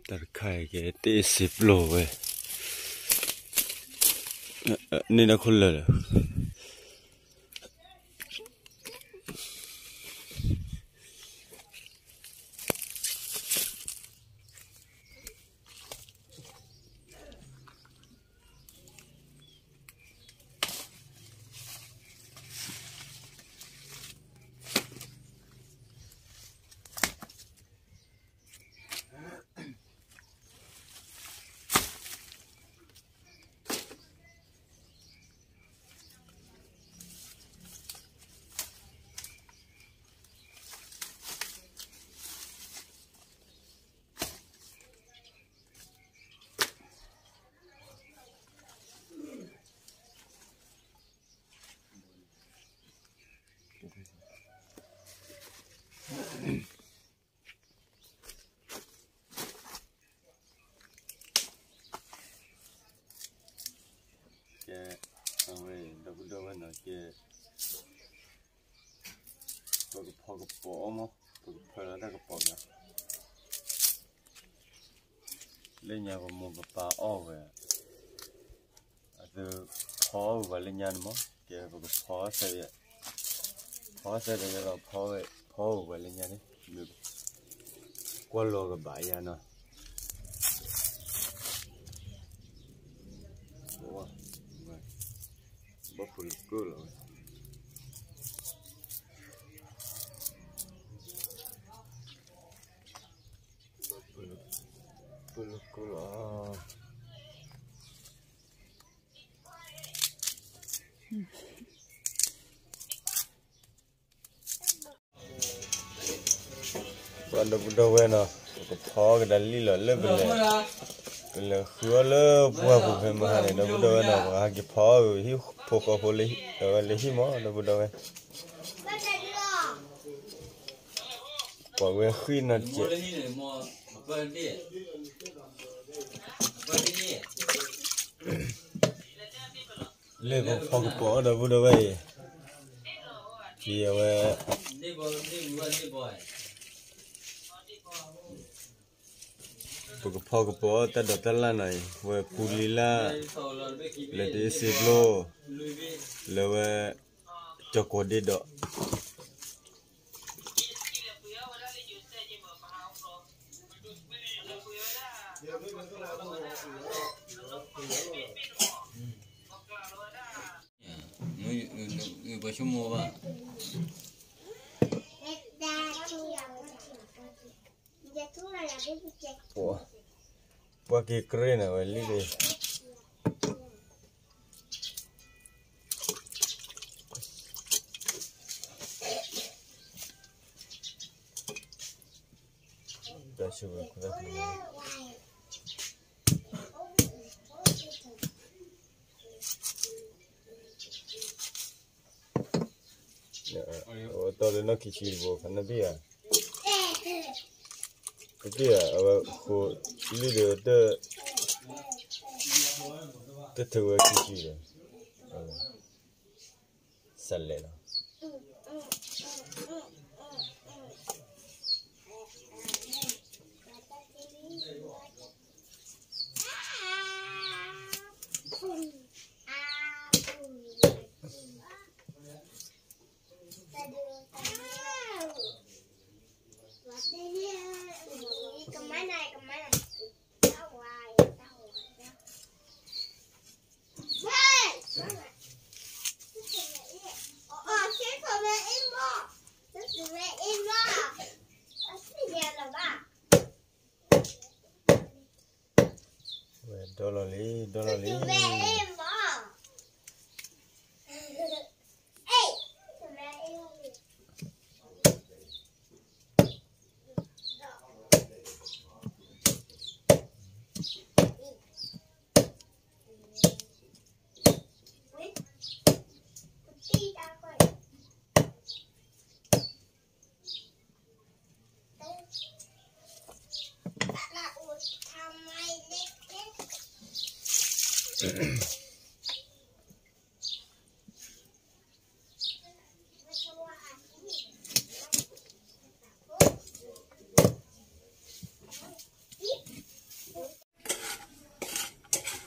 ตัดไข่แกตี10 โลเว้ยนี่นะคุณเลยเหรอแกเอาไว้ดับดับไว้หน่อยแกตัวกระเพาะกระป๋อมั้งตัวกระเพาะแล้วได้กระป๋อเนี่ยเล่นยากับมุกกับปลาอ้อเว้ยอาจจะพอว่าเล่นยามั้งแกกับพอใส่พอใส่ได้ก็พอไว้พอว่าเล่นยาเนี่ยมีกวนโลกับใบยาเนาะว้าบ่ปลุกกูเลยปลุกกูเลยวันดับดับเว้ยเนาะก็พอกันดันลี่หล่อเลิกไปเลยขัวเลิกบัวบุกเห็นมาหาเนี่ยดับดับเว้ยเนาะว่ากี่พอหิวพกเอาพอเลยเลยหิมะดับดับเว้ยปล่อยเว้ยขึ้นนะเจ๊เลิกก็พอกระป๋อดับดับเว้ยเกี่ยวเว้ยปกพอกระป๋อแต่ดอกตะละหน่อยเว้ยปูลีละเลตี10 โลแล้วเว้ยจอกดิดอกไปชั่วโมงป่ะโอ้ว่ากี่กรีน่ะเว้ยลิเดได้ช่วยคุณได้ไหมโอ้ตอนนั้นคิดชีวิตขนาดนี้อ่ะที่อ่ะว่าคู่ลิเดเตอร์คิดชีวิตสั่นเลยนะดอลลาร์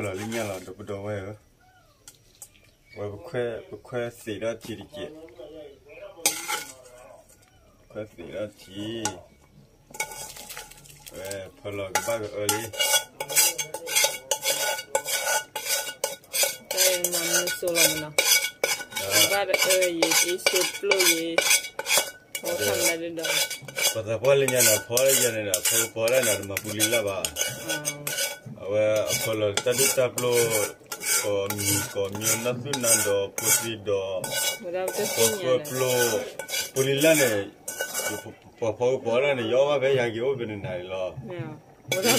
phở là linh nha là được đồ vậy hả? Vậy khoe xì ra thì đi chị. Khoe xì ra thì. Vậy phở là cái bác ở đi. Đây mà mình số lòng nào. Bác ở gì cái số lô gì. Họ thằng này đến đâu. Bắt đầu phở linh nha là phở linh nha là phở là mà bùi la ba. Phở là ta đi ta phở có nhiều nát tu năn đó bùi đó. Phở bùi la này phở là này gió về nhà kiểu bên này là.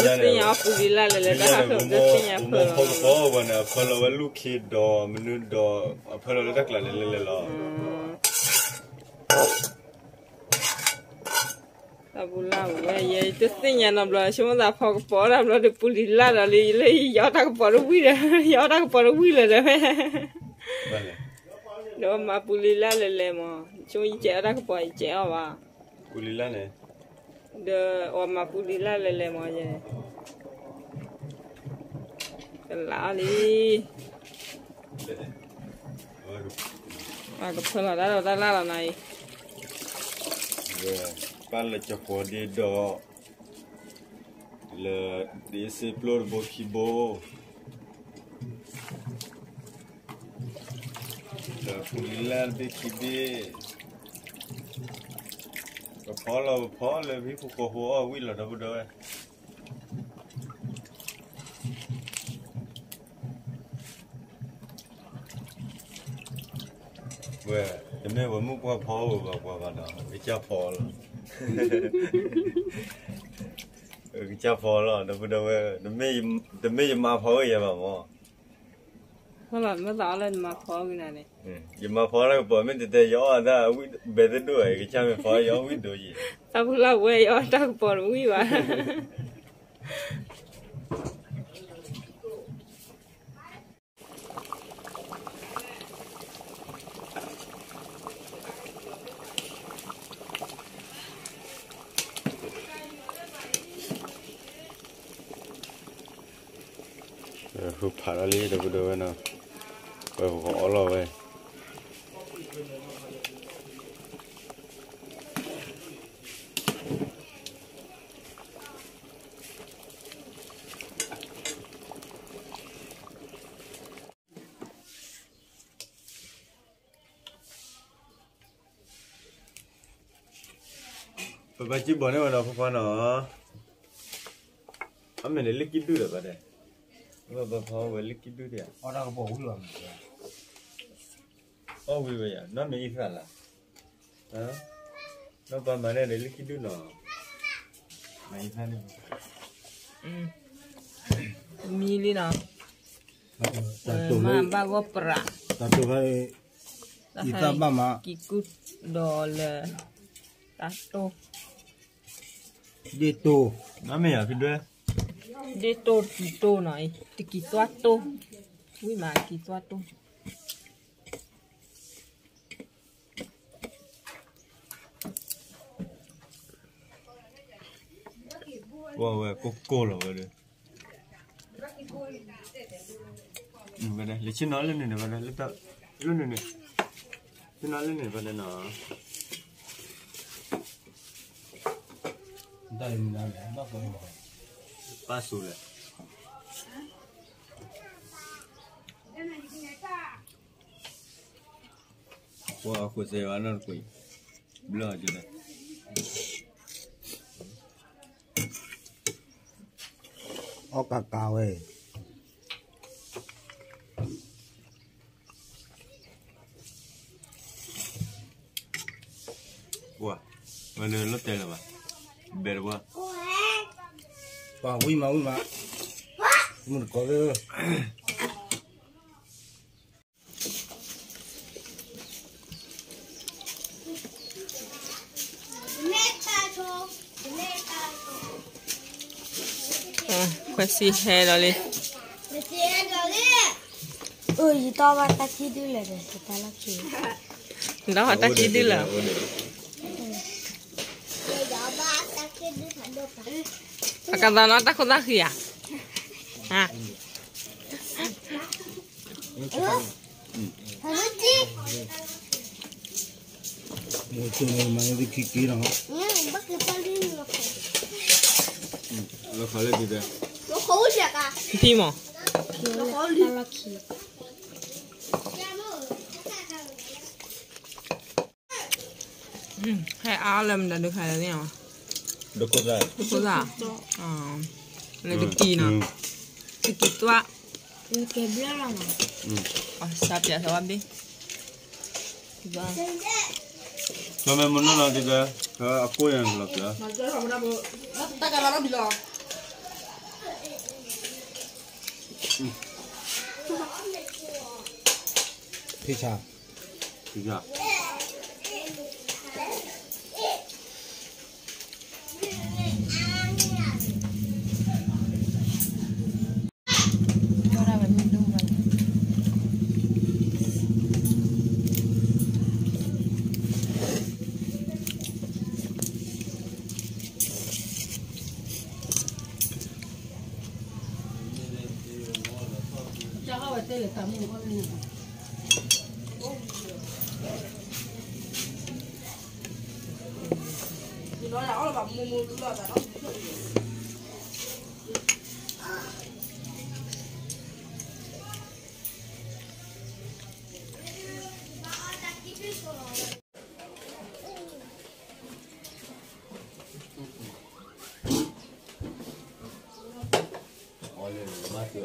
Cái nhà bùi la là ta học được cái nhà phở mà nè phở là lúc khi đó mình đó phở là đặc là ta bùi la vậy cái nhà nằm là chúng ta phở làm là được bùi la là lấy gió ta phở nó quý rồi gió ta phở nó quý rồi đấy đó mà bùi la là mà chúng trẻ ta phở trẻ à bùi la này de mà bùi la là mà vậy lạ đi cái phở là đã là này ban là cho phở đi đó là đi xếp lor bò khi bò là bùi la bị khi bê cái phở là vì phụ cô hoa vui là đâu đó vậy em mới vẫn muốn qua phở qua đó cái cha phở cái cha phở là đâu đó nó mới mà phở vậy mà nó là nó tạo lên mà phở cái này giờ mà phở là phở mình để gió ra bây giờ đuổi cái cha mình phở gió biết đuổi gì tao cũng là quê gió tao phở quý mà hụp phá ra đi đâu đó nào gõ lo vậy bà chỉ bỏ nó vào đâu nó mình lấy cái đuôi rồi đấy bà phá với lấy cái đuôi đấy ở đâu có bổ luôn vì vậy nó mới ít là nó bà mà này lấy cái đuôi nó mấy thế này mili nào mà ba có pra ta tu hay kita mama kikut dollar tato đi tu nó mới à cái đuôi đi tô này thì kỳ toát tô quý mà kỳ toát tô wow cô là vậy đấy vậy đây lấy chân nói lên này vậy đây lấy tao lên này chân nói lên này vậy đây nó đây mình làm nó có ba số này wow cô sẽ vào nó quỷ blur chứ này ở cà cao ấy wow mà nó lót tay là bà bể quá và quý mà mình có cái quasi hè đó đi gì to ba ta chi đưa lại rồi ta lắc chi đó họ ta chỉ đi là cái đó nó ta không ra gì à Một chỗ này mà nó đi kí kí nào. Nó khó lên gì đây? Phi mà. Hai áo làm đã được hai là nào? Được có ra. Được có ra. Lấy được kỳ nào? Được kỳ toa. Sắp ya sắp đi. Cho mẹ muốn nó là gì đây? À, cô em là gì? Thì sao? Thì sao?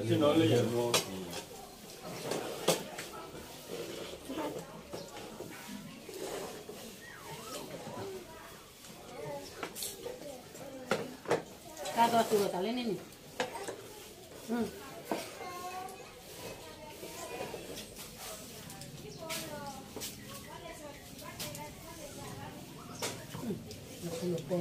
Chứ nói lấy gì không? Kado tu tak lene ni. Lupa.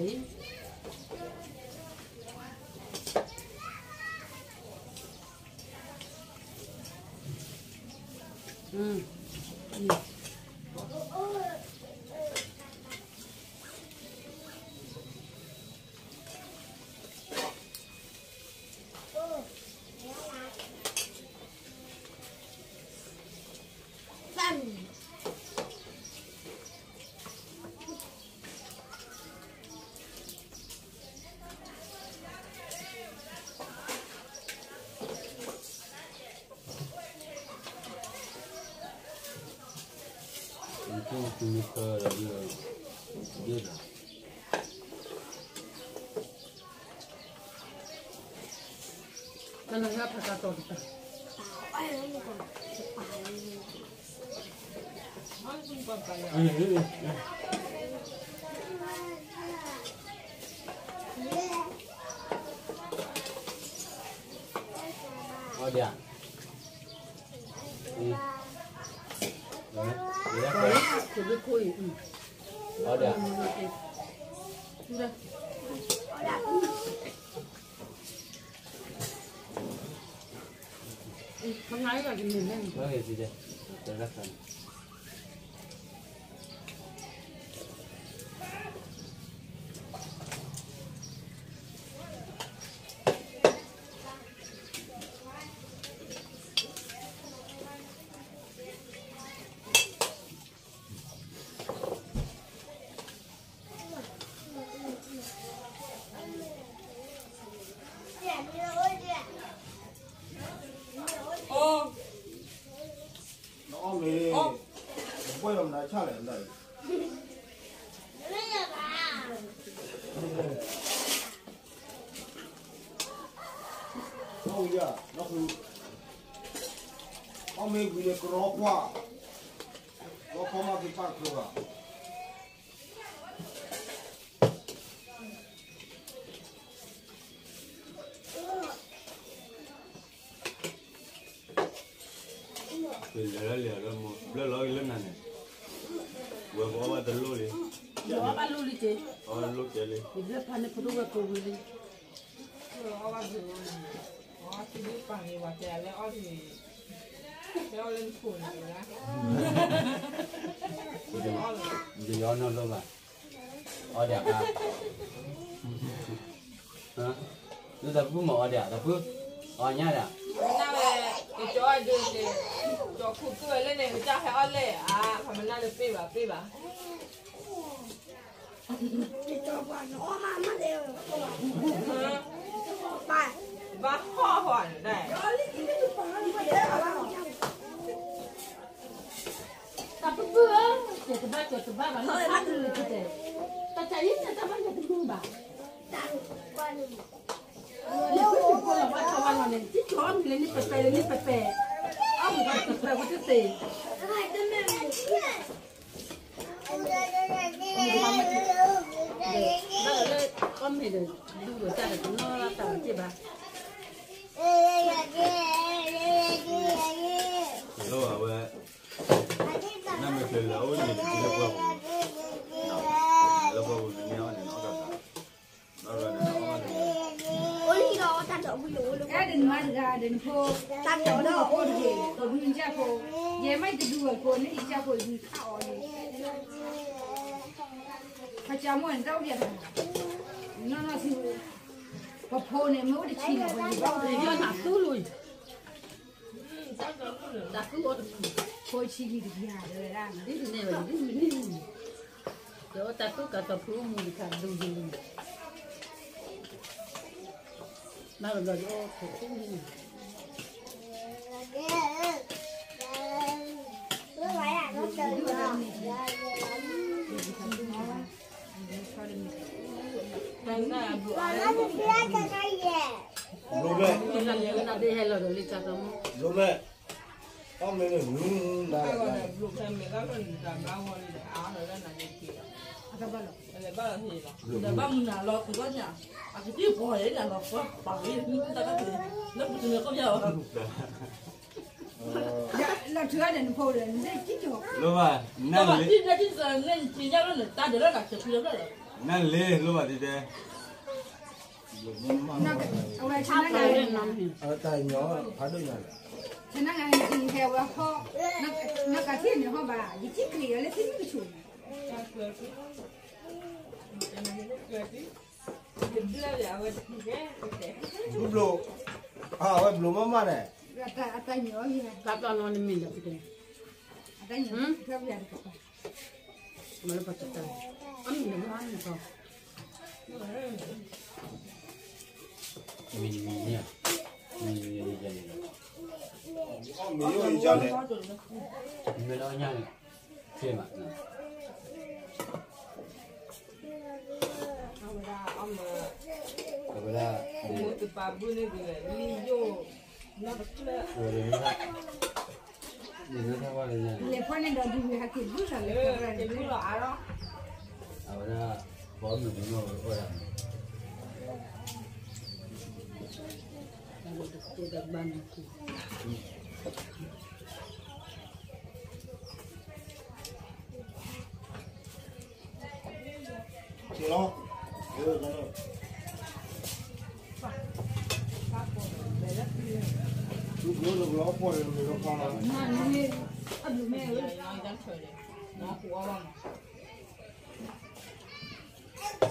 Itu lupa lagi dia dah. Mana ngapa kata kita? Oh dia. Sudah koi. Oh dia. Sudah. Mengai lagi ni kan? Oh ya sudah. Terlaksana. Quay làm lại cha lại này. Ông giờ nó cứ ông mấy người cứ ró qua, ró qua mà cái bát rồi à. Lỡ lên này. Vừa có ba tấn lúa đi. Jawab alu li je. Lúa kia đi. Dia panen perlu ke kau beli. เอาว่าถึงอ๋อที่นี่ฝั่งนี้ว่าแต่แล้วเอาที่แล้วเล่นฝุ่นอยู่นะ Mình gió nó luôn à. Đẹp à. Hả? Nó tập phước mỏ đẹp, tập phước. Nhá đẹp. นั่นแหละไอ้จอยเดินเลย cho khu cười lên này cha phải ăn lệ à phải mình làm được bê bà và ho hỏi này ta bữa để tụi ba mà nó ăn được cái ta chạy ít ta bắt được tụi ba cô là bắt cho ăn này chỉ cho ăn lên đi pepe ông bắt pepe có thứ gì con này được đủ cha là nó tao chị bà lâu à vậy năm mươi lâu thì chỉ là bao lâu bao nhiêu thì nó cả nó rồi gia đình cô tan chỗ đó cô gì cô đi cha cô về mấy từ đuổi cô đi cha cô đi khảo đi phải chăm muốn rau điện nó thì có cô này mới được chỉ là phải rau thì nó nạp túi lui nạp túi cô chỉ đi được nhà rồi ra đi thì này đi chỗ ta cứ cả tập phú mùi cả đủ gì mà rồi ô khổ không đi Lome đi hay là rồi đi chặt không Lome con mình nung đã lúc xem mình có làm bao nhiêu thì áo rồi đó là gì kìa để bao là gì đó để băm là lọt từ con nhà à cái chiếc bò ấy là lọt có bảo đi ta có thể nó cũng chưa có nhiều là chưa đến cô đến đây chỉ cho lâu à nó bảo chín ra chín giờ nên chỉ nhau nó ta để nó đặt chụp được rồi năn lê lâu à thì thế ông này chẳng là ở tại nhỏ phải đôi này chẳng là gì theo là họ nó cả thiên nữa họ bà chỉ chỉ kia lấy thiên cái chuột lúc lô vậy lô mama này tay nhỏ gì này ta toàn nó mình được cái tay nhỏ theo giờ mà nó bắt tay ăn mình nó ăn được không mình nhỉ mình mình yêu cho này mình nói nhau xem ạ ông cái là một từ ba bữa nữa rồi đi vô nó bắt lên rồi nó theo qua đây nha le ponen da due a che busa le cái bữa lọ đó ở đó có mình nó rồi cái đặc ban chị lo lúc lúc lo qua rồi nó qua rồi ma ne ablu me nó dám chơi đấy nó của ông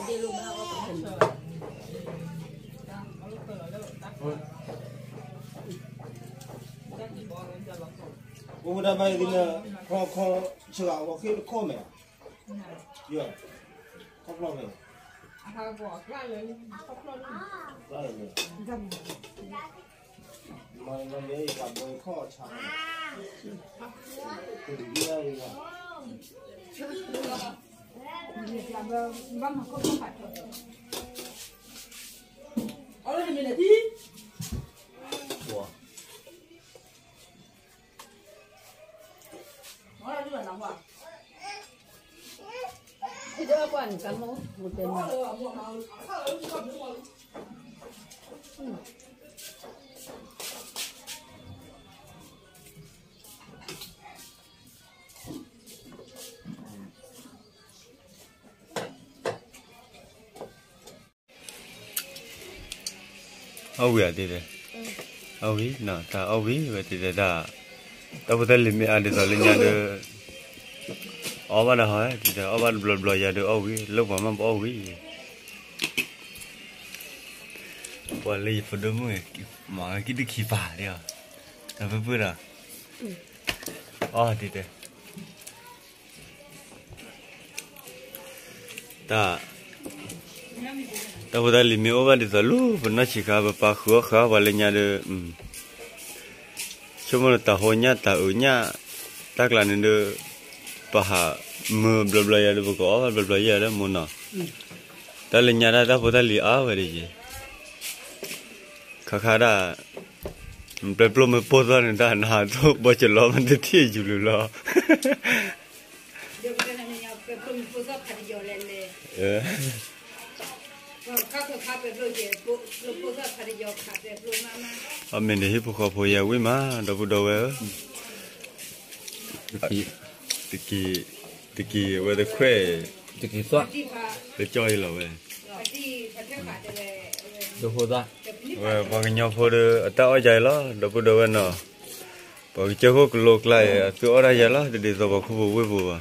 đi luôn đâu có chơi nó lúc cười nó tắt tắt đi bỏ lên cho nó cô đã bay đi nè con chưa vào khi nó mẹ chưa khóc lo mẹ à bỏ ra lên khóc lo ra rồi mà nó lấy cả bồi kho chả từ đi đây là vamos a comer ở đây mình là đi của nó là như là nóng à thì đó quan cả một tiền mà âu vậy thì thế âu ý nè ta âu ý vậy thì ta ta bắt đầu làm gì ăn rồi nhà được ở bên đó hỏi thì ở bên bờ bờ giờ được âu ý lúc mà mang âu ý qua lấy phụ nữ mới mà cái đứaขี้phá đi à ta phải bữa nào อ๋อดีเด้แต่พอได้ลิมิโอวันที่จะรู้เป็นนักชิคาบปะขัวขาวันเลยเนี่ยเด้อชั่วโมงตาหัวเนี่ยตาเนี่ยตากลานเด้อปะหามือบลบลายเด้อบุกอ๋อบลบลายเด้อมุนเนาะแต่เลยเนี่ยได้พอได้ลิอาไว้ดิข้าได้เปล่าไม่พอตอนนี้ได้หาตัวบัจจุบันมันจะที่อยู่หรอเดี๋ยวก็นั่นเนี่ยเปล่าไม่พอสักพันเดียวเลยข้าก็ข้าไปเลยเปล่าพอสักพันเดียวข้าไปเปล่ามาอามันเดี๋ยวพวกเขาพยายามวิ่งมาดับดับเว้ยตะกี้ว่าจะคุยตะกี้ตัวไปจ่อยเราเว้ยดูหัวตัวว่าบางอย่างพอเด้อแต่เอาใจละดับดับเว้ยเนาะบางเจ้าก็โลกไล่ตัวอะไรอย่างละเดี๋ยวจะบอกเขาบอกวิ่งบัว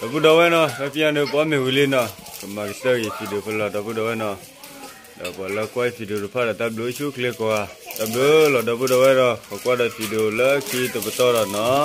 ดับดับเว้ยเนาะถ้าพี่อันเดียวป้าไม่หุ่นเลยเนาะก็มาสเตอร์ยี่สิบเดียวพอละดับดับเว้ยเนาะดับแล้วก็วิดีโอพาราตับดูชุกเล็กกว่าดับแล้วดับดับเว้ยเนาะก็ได้วิดีโอแล้วคิดตัวต่อแล้วเนาะ